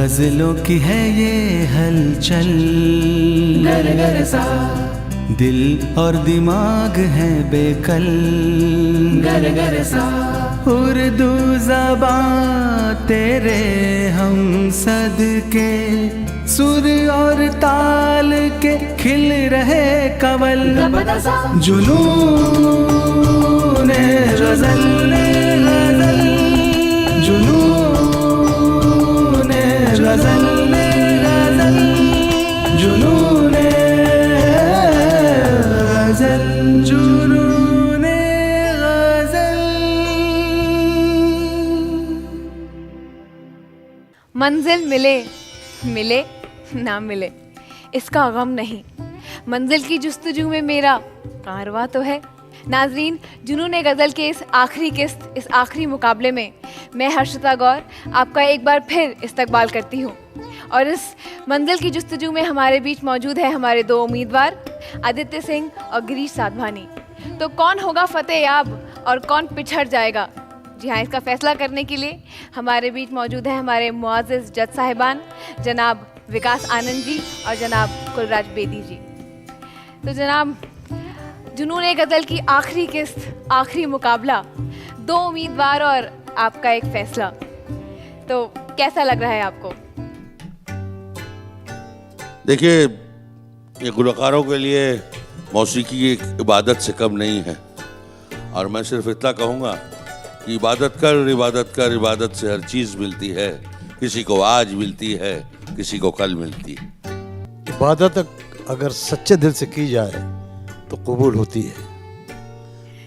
गजलों की है ये हलचल, गर गर सा दिल और दिमाग है बेकल, गर गर सा उर्दू ज़बां तेरे हम सदके, सुर और ताल के खिल रहे कवल, गपदा सा जुनून गजल, जुनून गजल, जुनून गजल, जुनून गजल। मंजिल मिले मिले ना मिले इसका गम नहीं, मंजिल की जुस्तजू में मेरा कारवां तो है। नाजरीन, जुनून गज़ल के इस आखिरी किस्त, इस आखिरी मुकाबले में मैं हर्षिता गौर आपका एक बार फिर इस्तकबाल करती हूँ। और इस मंजिल की जुस्तजू में हमारे बीच मौजूद है हमारे दो उम्मीदवार आदित्य सिंह और गिरीश साधवानी। तो कौन होगा फतेह याब और कौन पिछड़ जाएगा? जी हाँ, इसका फैसला करने के लिए हमारे बीच मौजूद है हमारे मुआज़्ज़िज़ जज साहिबान जनाब विकास आनंद जी और जनाब कुलराज बेदी जी। तो जनाब, जुनून गज़ल की आखिरी किस्त, आखिरी मुकाबला, दो उम्मीदवार और आपका एक फैसला, तो कैसा लग रहा है आपको? देखिए, ये गुलकारों के लिए मौसीकी एक इबादत से कम नहीं है, और मैं सिर्फ इतना कहूँगा कि इबादत कर, इबादत कर, इबादत से हर चीज़ मिलती है। किसी को आज मिलती है, किसी को कल मिलती है। इबादत अगर सच्चे दिल से की जाए तो कबूल होती है,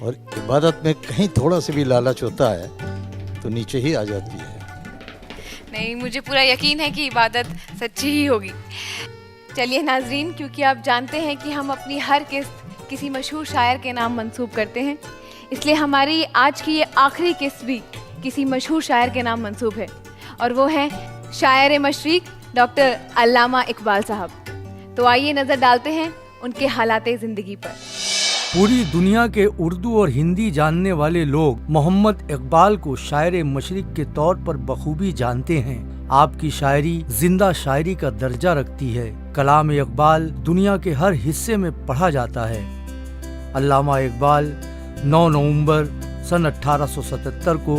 और इबादत में कहीं थोड़ा सा भी लालच होता है तो नीचे ही आ जाती है। नहीं, मुझे पूरा यकीन है कि इबादत सच्ची ही होगी। चलिए नाजरीन, क्योंकि आप जानते हैं कि हम अपनी हर किस्त किसी मशहूर शायर के नाम मंसूब करते हैं, इसलिए हमारी आज की ये आखिरी किस्त भी किसी मशहूर शायर के नाम मंसूब है, और वो हैं शायर मशरिक डॉक्टर अल्लामा इकबाल साहब। तो आइए नज़र डालते हैं उनके हालाते ज़िंदगी पर। पूरी दुनिया के उर्दू और हिंदी जानने वाले लोग मोहम्मद इकबाल को शायर मशरिक के तौर पर बखूबी जानते हैं। आपकी शायरी जिंदा शायरी का दर्जा रखती है। कलाम इकबाल दुनिया के हर हिस्से में पढ़ा जाता है। अल्लामा इकबाल 9 नवंबर सन 1877 को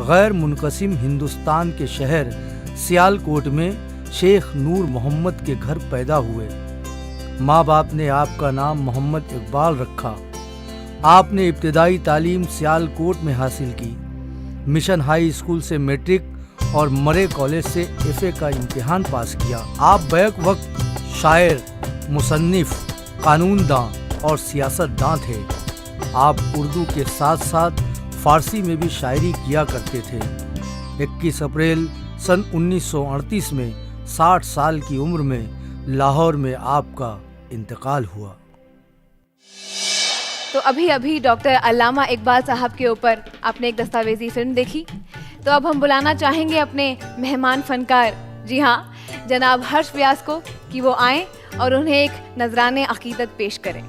गैर मुनक़सिम हिंदुस्तान के शहर सियालकोट में शेख नूर मोहम्मद के घर पैदा हुए। माँ बाप ने आपका नाम मोहम्मद इकबाल रखा। आपने इब्तिदाई तालीम सियालकोट में हासिल की। मिशन हाई स्कूल से मैट्रिक और मरे कॉलेज से एफए का इम्तिहान पास किया। आप बैक वक्त शायर, मुसन्निफ, कानूनदां और सियासतदां थे। आप उर्दू के साथ साथ फारसी में भी शायरी किया करते थे। 21 अप्रैल सन 1938 में 60 साल की उम्र में लाहौर में आपका इंतकाल हुआ। तो अभी अभी डॉक्टर अल्लामा इकबाल साहब के ऊपर आपने एक दस्तावेजी फिल्म देखी, तो अब हम बुलाना चाहेंगे अपने मेहमान फनकार, जी हाँ, जनाब हर्ष व्यास को, कि वो आएं और उन्हें एक नजराने अकीदत पेश करें।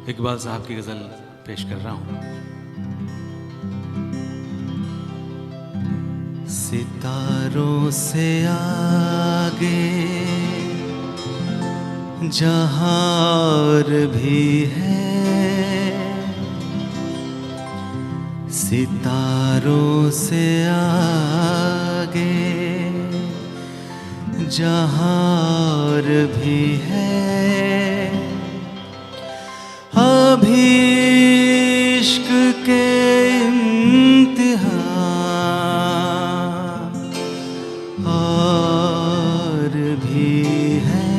इकबाल साहब की गजल पेश कर रहा हूँ। सितारों से आगे जहां और भी है, सितारों से आगे जहां और भी है, अभी इश्क के इम्तिहान और भी है।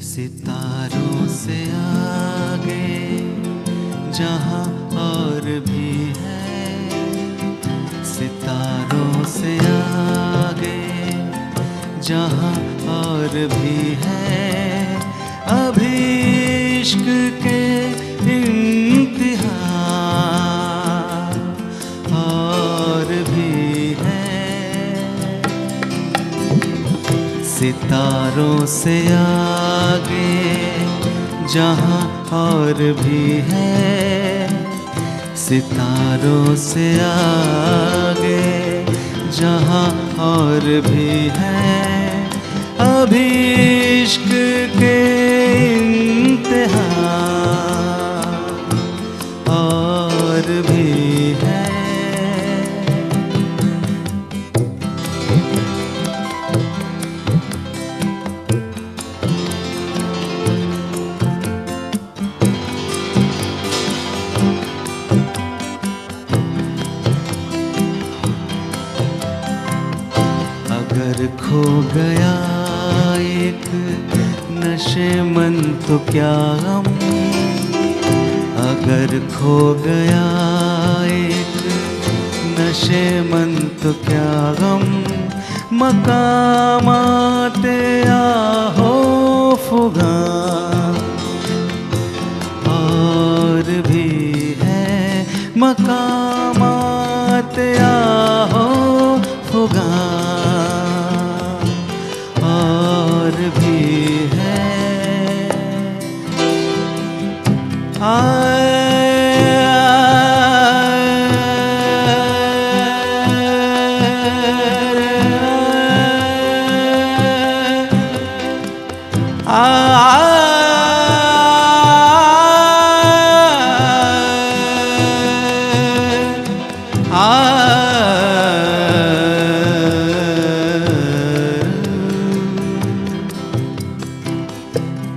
सितारों से आगे जहां और भी है, सितारों से आगे जहां और भी है, अभी इश्क के इम्तिहान और भी है। सितारों से आगे जहां और भी है, सितारों से आगे जहाँ और भी है अभी इश्क के इंतहा और भी है। अगर खो गया एक नशे मन तो क्या गम, अगर खो गया एक नशे मन तो क्या गम, मकामाते आहो फुगा और भी है, मकामाते आहो फुगा और भी है।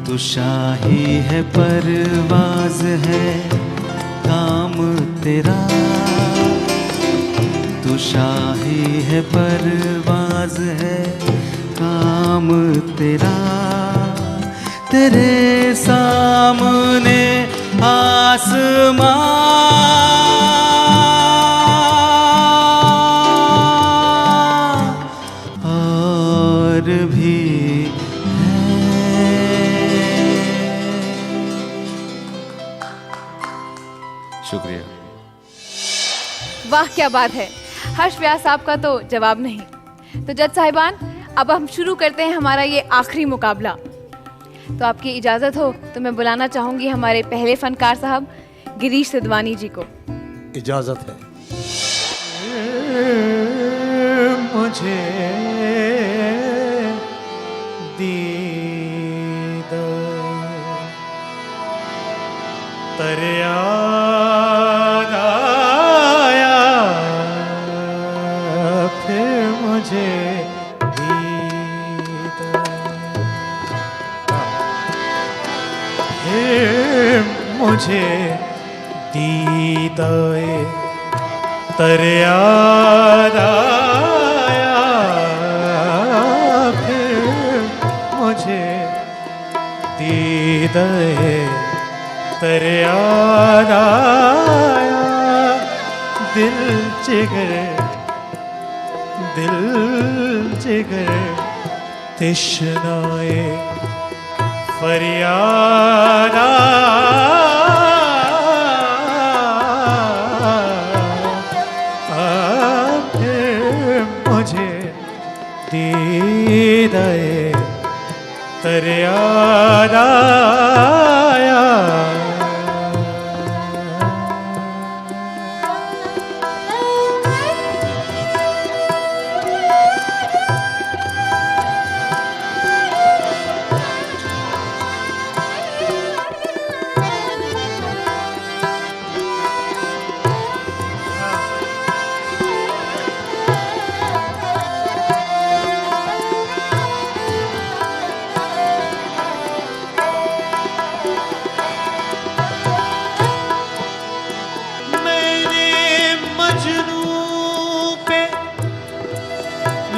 तू शाही है परवाज है काम तेरा, तू शाही है परवाज है काम तेरा, तेरे सामने आसमां और भी शुक्रिया। वाह क्या बात है, हर्ष व्यास साहब का तो जवाब नहीं। तो जज साहिबान, अब हम शुरू करते हैं हमारा ये आखिरी मुकाबला। तो आपकी इजाज़त हो तो मैं बुलाना चाहूँगी हमारे पहले फनकार साहब गिरीश सिद्धवानी जी को। इजाजत है। मुझे दीद तरया आया, फिर मुझे दीद, फिर मुझे दीद तरया आया, फिर मुझे दीद तरया आया, दिल जिगर तिश्नाए फरियाद फिर मुझे दीदाए तरयाद आया।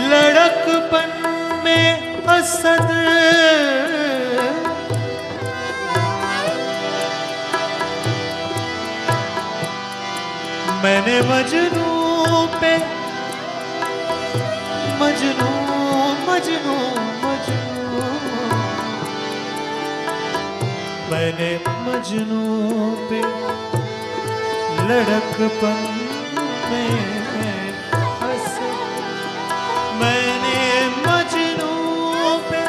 लड़कपन में असद मैंने मजनू पे मजनू मजनू मजनू मैंने मजनू पे लड़कपन में मैंने मजनू पे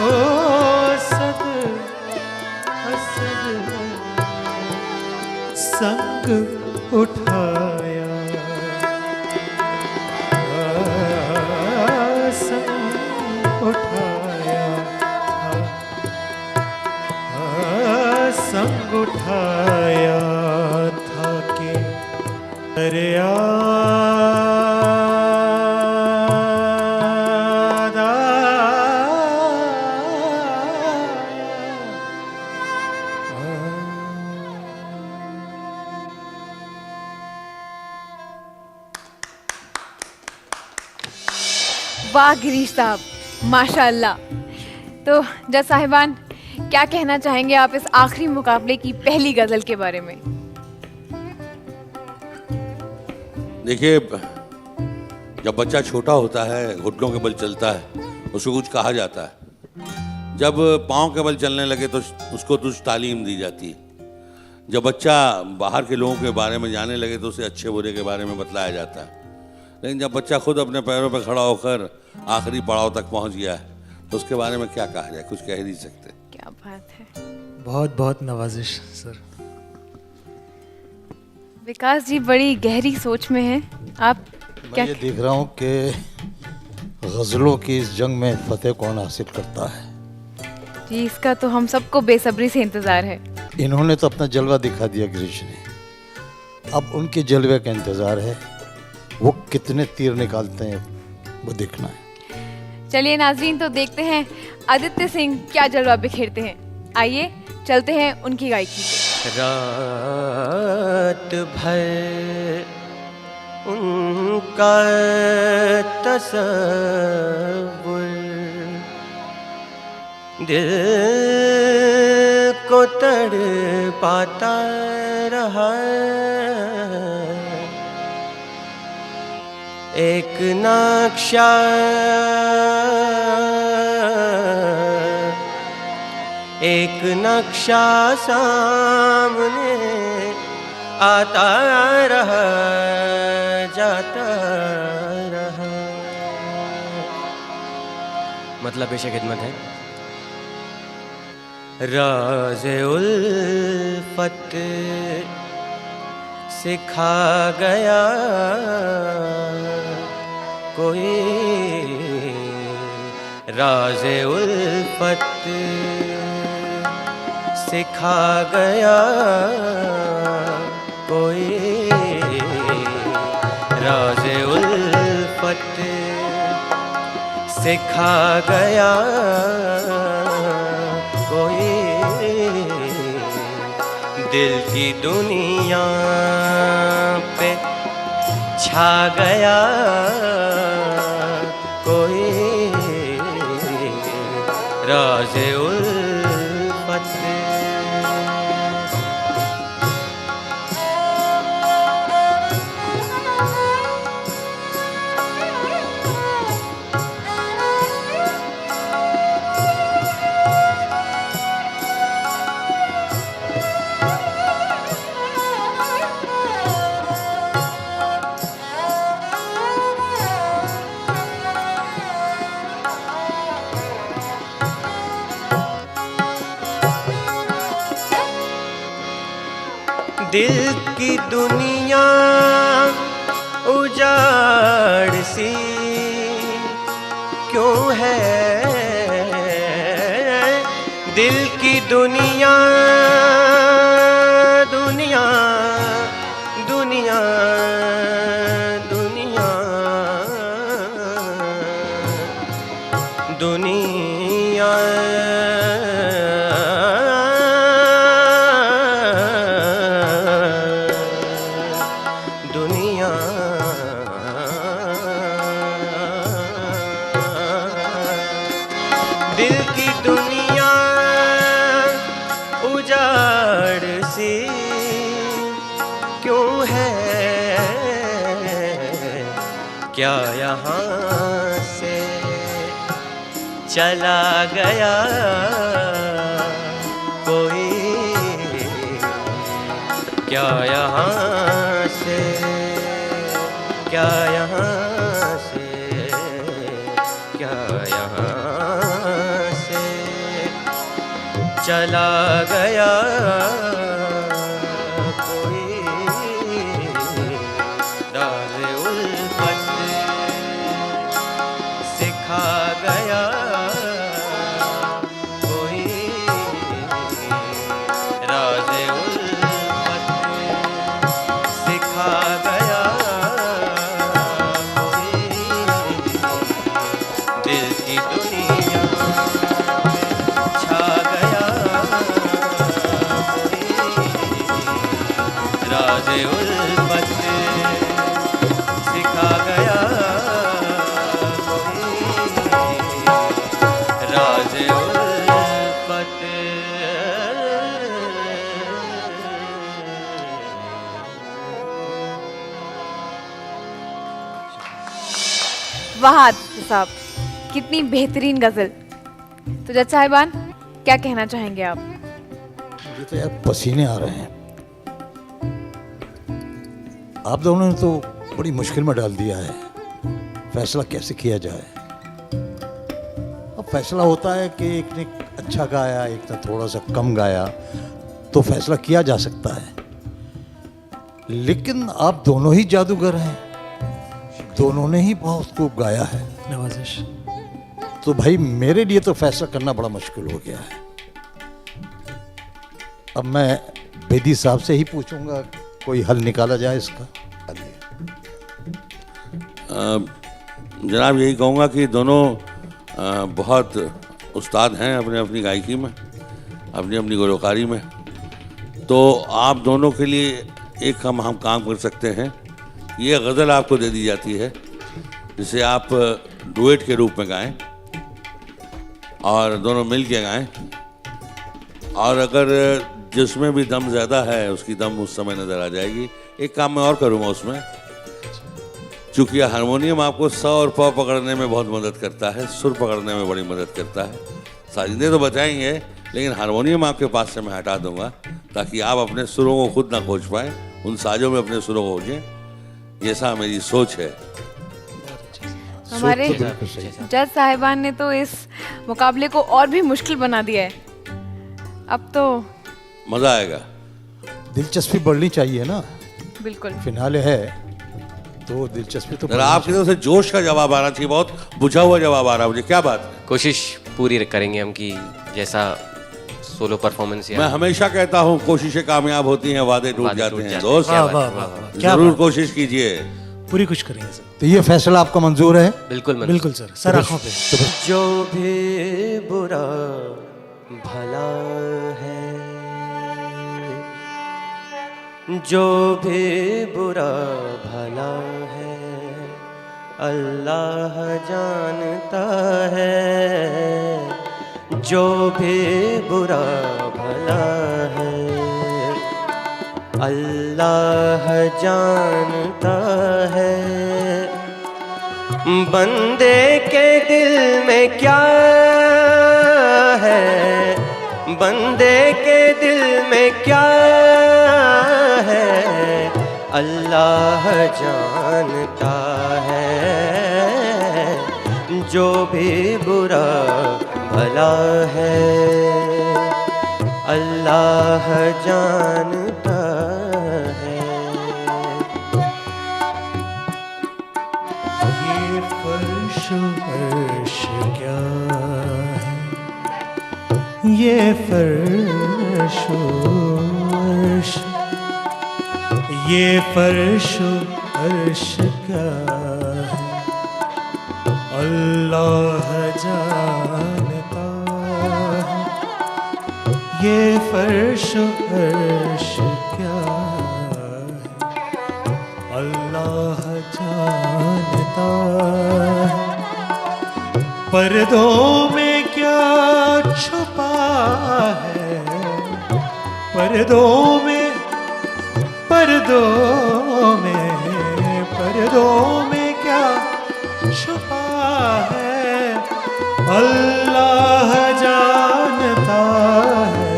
ओ सद असद संग उठाया, संग उठाया संग उठाया था कि अरे वाह गिरीश साहब, माशाअल्लाह। तो जज साहिबान, क्या कहना चाहेंगे आप इस आखिरी मुकाबले की पहली गजल के बारे में? देखिए, जब बच्चा छोटा होता है, घुटनों के बल चलता है, उसको कुछ कहा जाता है। जब पाँव के बल चलने लगे तो उसको कुछ तालीम दी जाती है। जब बच्चा बाहर के लोगों के बारे में जाने लगे तो उसे अच्छे बुरे के बारे में बतलाया जाता है। लेकिन जब बच्चा खुद अपने पैरों पर खड़ा होकर आखिरी पड़ाव तक पहुंच गया है तो उसके बारे में क्या कहा जाए, कुछ कह ही नहीं सकते। क्या बात है। बहुत बहुत नवाजिश सर। विकास जी बड़ी गहरी सोच में हैं आप। मैं ये देख रहा हूँ कि गज़लों की इस जंग में फतेह कौन हासिल करता है। जी, इसका तो हम सबको बेसब्री से इंतजार है। इन्होंने तो अपना जलवा दिखा दिया गिरीश ने, अब उनके जलवे का इंतजार है। वो कितने तीर निकालते हैं वो देखना है। चलिए नाजरीन, तो देखते हैं आदित्य सिंह क्या जलवा बिखेरते हैं। आइए चलते हैं उनकी गायकी पे। रात भर उनका तसव्वुर दिल को तड़पाता रहा, एक नक्शा सामने आता रहा, जाता रहा। मतलब पेश खिदमत है। राज़े उल्फत सिखा गया कोई, राज़े उल्फत सिखा गया कोई, राज़े उल्फत सिखा गया कोई, दिल की दुनिया पे छा गया कोई, राज़े उल्फत। दिल की दुनिया उजाड़ सी क्यों है, दिल की दुनिया दुनिया दुनिया दुनिया दुनिया दिल की दुनिया उजाड़ सी क्यों है, क्या यहाँ से चला गया कोई, क्या यहाँ से, क्या यहाँ से, क्या यहाँ से चला गया कोई राज उल्फत सिखा गया कोई राज उल्फत सिखा गया कोई दिल की दुनिया छा गया राज उल्फत सिखा गया राज उल्फत। वाह आतिफ साहब, कितनी बेहतरीन गजल। तो जज साहिबान, क्या कहना चाहेंगे आप? मुझे तो यार पसीने आ रहे हैं। आप दोनों ने तो बड़ी मुश्किल में डाल दिया है, फैसला कैसे किया जाए। अब फैसला होता है कि एक ने अच्छा गाया, एक ने थोड़ा सा कम गाया, तो फैसला किया जा सकता है। लेकिन आप दोनों ही जादूगर हैं, दोनों ने ही बहुत खूब गाया है। नवाजिश। तो भाई मेरे लिए तो फैसला करना बड़ा मुश्किल हो गया है। अब मैं बेदी साहब से ही पूछूंगा, कोई हल निकाला जाए इसका। जनाब यही कहूँगा कि दोनों बहुत उस्ताद हैं अपने अपनी गायकी में, अपनी अपनी गुलकारी में। तो आप दोनों के लिए एक हम काम कर सकते हैं। ये गज़ल आपको दे दी जाती है जिसे आप डुएट के रूप में गाएं और दोनों मिल के गाएं, और अगर जिसमें भी दम ज़्यादा है उसकी दम उस समय नज़र आ जाएगी। एक काम मैं और करूँगा उसमें, चूँकि हारमोनियम आपको स और प पकड़ने में बहुत मदद करता है, सुर पकड़ने में बड़ी मदद करता है। साजिदे तो बचाएंगे लेकिन हारमोनियम आपके पास से मैं हटा दूंगा ताकि आप अपने सुरों को खुद ना खोज पाएँ, उन साजों में अपने सुरों को खोजें। ऐसा मेरी सोच है। हमारे जज साहिबान ने तो इस मुकाबले को और भी मुश्किल बना दिया है। अब तो मज़ा आएगा। दिलचस्पी बढ़नी चाहिए ना, बिल्कुल फिनाले है तो दिलचस्पी तो जरा आपकी तरफ से जोश का जवाब आना चाहिए, बहुत बुझा हुआ जवाब आ रहा है मुझे। क्या बात है? कोशिश पूरी करेंगे हम कि जैसा सोलो परफॉर्मेंस मैं हमेशा कहता हूँ कोशिशें कामयाब होती हैं, वादे टूट जाते हैं। दोस्त वाह वाह वाह वाह, क्या जरूर बात। कोशिश कीजिए। पूरी कुछ करेंगे सर। तो ये फैसला आपका मंजूर है? बिल्कुल बिल्कुल सर, सर आंखों पे। जो भी बुरा भला है, जो भी बुरा भला है, अल्लाह जानता है। जो भी बुरा भला है, अल्लाह जानता है। बंदे के दिल में क्या है, बंदे के दिल में क्या है, अल्लाह जानता है। जो भी बुरा भला है, अल्लाह जानता है। ये फर्श फर्श क्या है, ये फर्श फर्श, ये फर्श फर्श क्या है, अल्लाह जानता है। ये फर्श फर्श क्या है, अल्लाह जानता है। पर्दों में क्या छुपा है, पर्दों में, पर्दों में, पर्दों में क्या छुपा है, अल्लाह जानता है।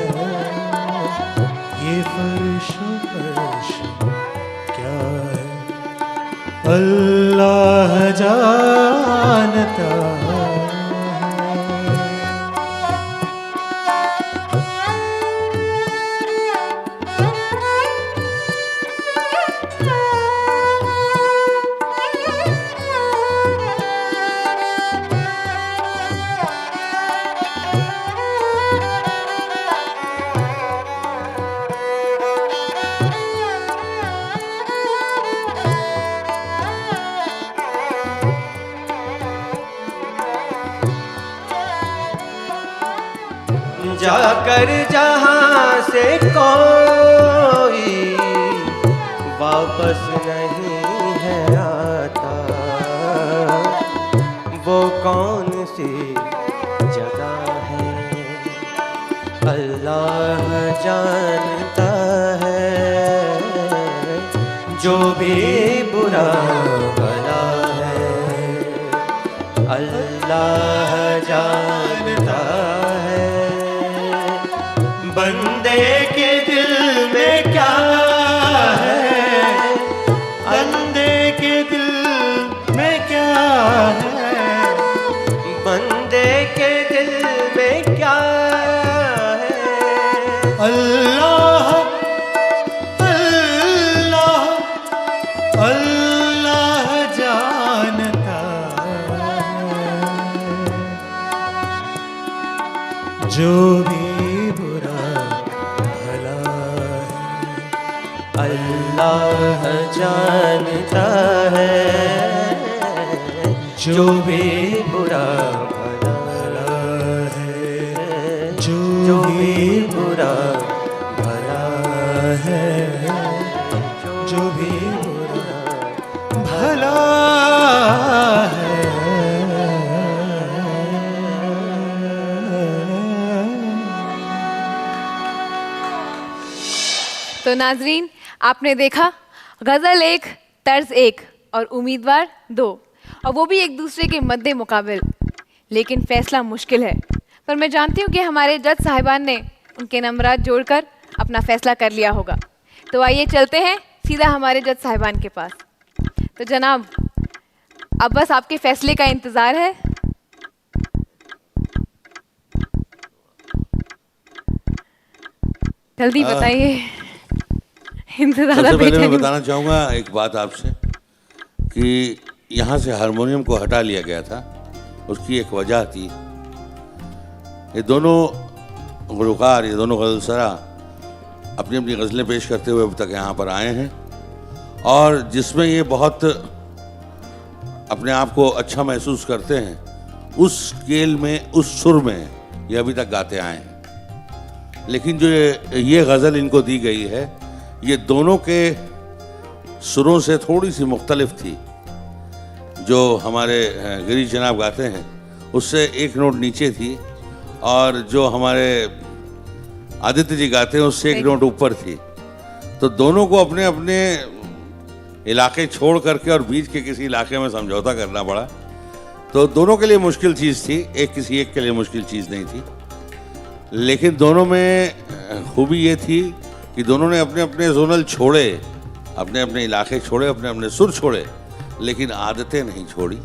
ये फर्श फर्श क्या है, अल्लाह जानता है। जाकर जहाँ से कोई वापस नहीं है आता, वो कौन सी जगह है अल्लाह जानता है। जो भी बुरा भला है अल्लाह जानता है। बंदे के दिल में क्या है, बंदे के दिल में क्या है, बंदे के दिल में क्या है। अल्लाह अल्लाह अल्लाह जानता है। जो भी बुरा भला है अल्लाह जानता है। जो भी बुरा भला है, जो भी बुरा भला है, जो भी बुरा भला तो नाजरीन, आपने देखा गज़ल एक, तर्ज एक और उम्मीदवार दो, और वो भी एक दूसरे के मद्दे मुकाबिल। लेकिन फैसला मुश्किल है, पर मैं जानती हूँ कि हमारे जज साहिबान ने उनके नंबरात जोड़कर अपना फैसला कर लिया होगा। तो आइए चलते हैं सीधा हमारे जज साहिबान के पास। तो जनाब, अब बस आपके फैसले का इंतज़ार है। जल्दी बताइए, इंतज़ार सबसे पहले मैं बेचैनी। बताना चाहूँगा एक बात आपसे कि यहाँ से हारमोनियम को हटा लिया गया था, उसकी एक वजह थी। ये दोनों गुलकार, ये दोनों गज़लसरा अपनी अपनी गज़लें पेश करते हुए अब तक यहाँ पर आए हैं, और जिसमें ये बहुत अपने आप को अच्छा महसूस करते हैं, उस स्केल में, उस सुर में ये अभी तक गाते आए हैं। लेकिन जो ये गज़ल इनको दी गई है, ये दोनों के सुरों से थोड़ी सी मुख्तलिफ थी। जो हमारे गिरीश जनाब गाते हैं उससे एक नोट नीचे थी, और जो हमारे आदित्य जी गाते हैं उससे एक नोट ऊपर थी। तो दोनों को अपने अपने इलाके छोड़ करके और बीच के किसी इलाके में समझौता करना पड़ा। तो दोनों के लिए मुश्किल चीज़ थी, किसी एक के लिए मुश्किल चीज़ नहीं थी। लेकिन दोनों में खूबी ये थी कि दोनों ने अपने अपने जोनल छोड़े, अपने अपने इलाके छोड़े, अपने अपने सुर छोड़े, लेकिन आदतें नहीं छोड़ी।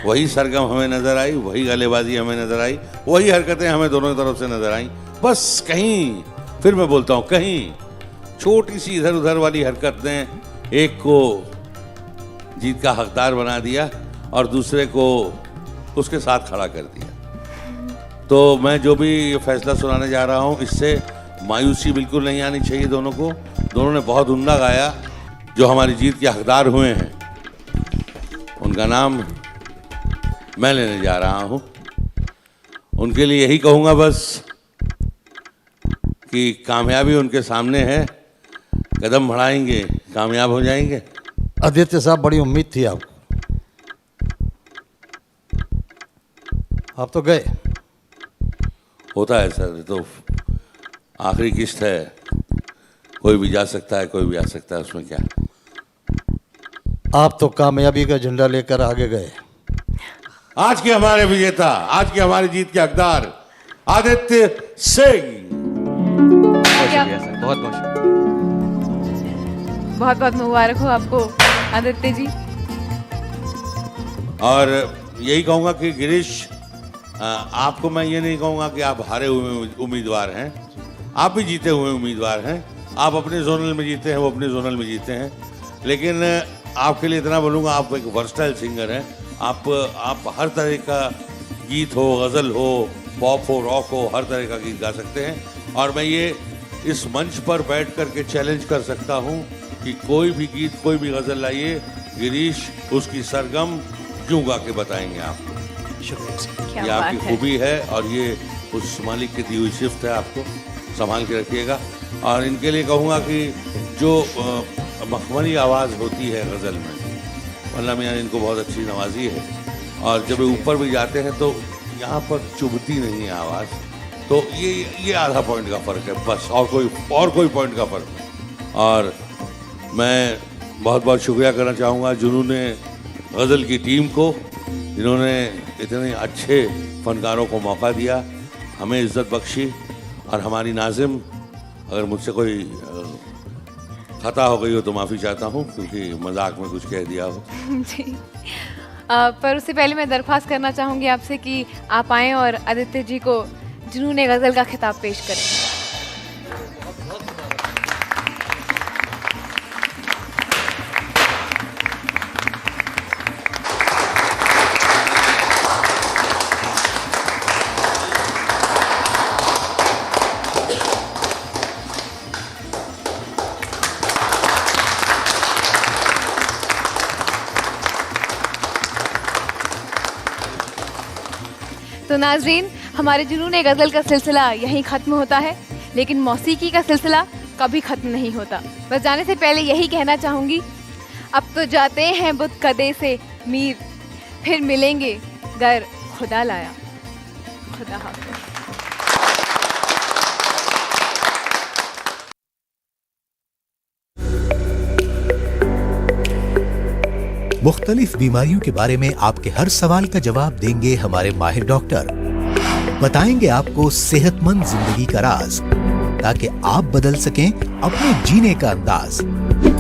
वही सरगम हमें नज़र आई, वही गलेबाजी हमें नज़र आई, वही हरकतें हमें दोनों तरफ से नज़र आई। बस कहीं, फिर मैं बोलता हूँ, कहीं छोटी सी इधर उधर वाली हरकत ने एक को जीत का हकदार बना दिया और दूसरे को उसके साथ खड़ा कर दिया। तो मैं जो भी ये फैसला सुनाने जा रहा हूँ, इससे मायूसी बिल्कुल नहीं आनी चाहिए दोनों को। दोनों ने बहुत उम्दा गाया। जो हमारी जीत के हकदार हुए हैं उनका नाम मैं लेने जा रहा हूँ। उनके लिए यही कहूँगा बस कि कामयाबी उनके सामने है, कदम बढ़ाएंगे, कामयाब हो जाएंगे। आदित्य साहब, बड़ी उम्मीद थी आपको, आप तो गए। होता है सर, तो आखिरी किस्त है, कोई भी जा सकता है, कोई भी आ सकता है, उसमें क्या। आप तो कामयाबी का झंडा लेकर आगे गए। आज के हमारे विजेता, आज की हमारी जीत के हकदार आदित्य सिंह। शुक्रिया सर, बहुत बहुत शुक्रिया। बहुत बहुत मुबारक हो आपको आदित्य जी। और यही कहूँगा कि गिरीश, आपको मैं ये नहीं कहूँगा कि आप हारे हुए उम्मीदवार हैं, आप भी जीते हुए उम्मीदवार हैं। आप अपने जोनल में जीते हैं, वो अपने जोनल में जीते हैं। लेकिन आपके लिए इतना बोलूँगा, आप एक वर्सटाइल सिंगर हैं। आप हर तरह का गीत हो, गज़ल हो, पॉप हो, रॉक हो, हर तरह का गीत गा सकते हैं। और मैं ये इस मंच पर बैठ कर के चैलेंज कर सकता हूँ कि कोई भी गीत, कोई भी गज़ल लाइए, गिरीश उसकी सरगम यूँ गा के बताएंगे आपको। शुक्रिया सर। क्या ये बात आपकी है। खूबी है और ये उस मालिक की दी हुई शिफ्ट है, आपको संभाल के रखिएगा। और इनके लिए कहूँगा कि जो मखमली आवाज़ होती है गज़ल में, अल्लाह मियाँ ने इनको बहुत अच्छी नवाजी है, और जब ऊपर भी जाते हैं तो यहाँ पर चुभती नहीं है आवाज़, तो ये आधा पॉइंट का फ़र्क है बस, और कोई पॉइंट का फ़र्क नहीं। और मैं बहुत बहुत शुक्रिया करना चाहूँगा जुनून गज़ल की टीम को, जिन्होंने इतने अच्छे फ़नकारों को मौका दिया, हमें इज़्ज़त बख्शी। और हमारी नाज़िम, अगर मुझसे कोई खता हो गई हो तो माफ़ी चाहता हूँ, क्योंकि मजाक में कुछ कह दिया हो। जी पर उससे पहले मैं दरख्वास्त करना चाहूँगी आपसे कि आप आएँ और आदित्य जी को जुनून गज़ल का खिताब पेश करें। तो नाज़रीन, हमारे जुनून गज़ल का सिलसिला यहीं ख़त्म होता है, लेकिन मौसीकी का सिलसिला कभी ख़त्म नहीं होता। बस जाने से पहले यही कहना चाहूँगी, अब तो जाते हैं बुत कदे से मीर, फिर मिलेंगे गर खुदा लाया। खुदा हाफ़िज़। मुख्तलिफ बीमारियों के बारे में आपके हर सवाल का जवाब देंगे हमारे माहिर डॉक्टर। बताएंगे आपको सेहतमंद जिंदगी का राज, ताकि आप बदल सकें अपने जीने का अंदाज।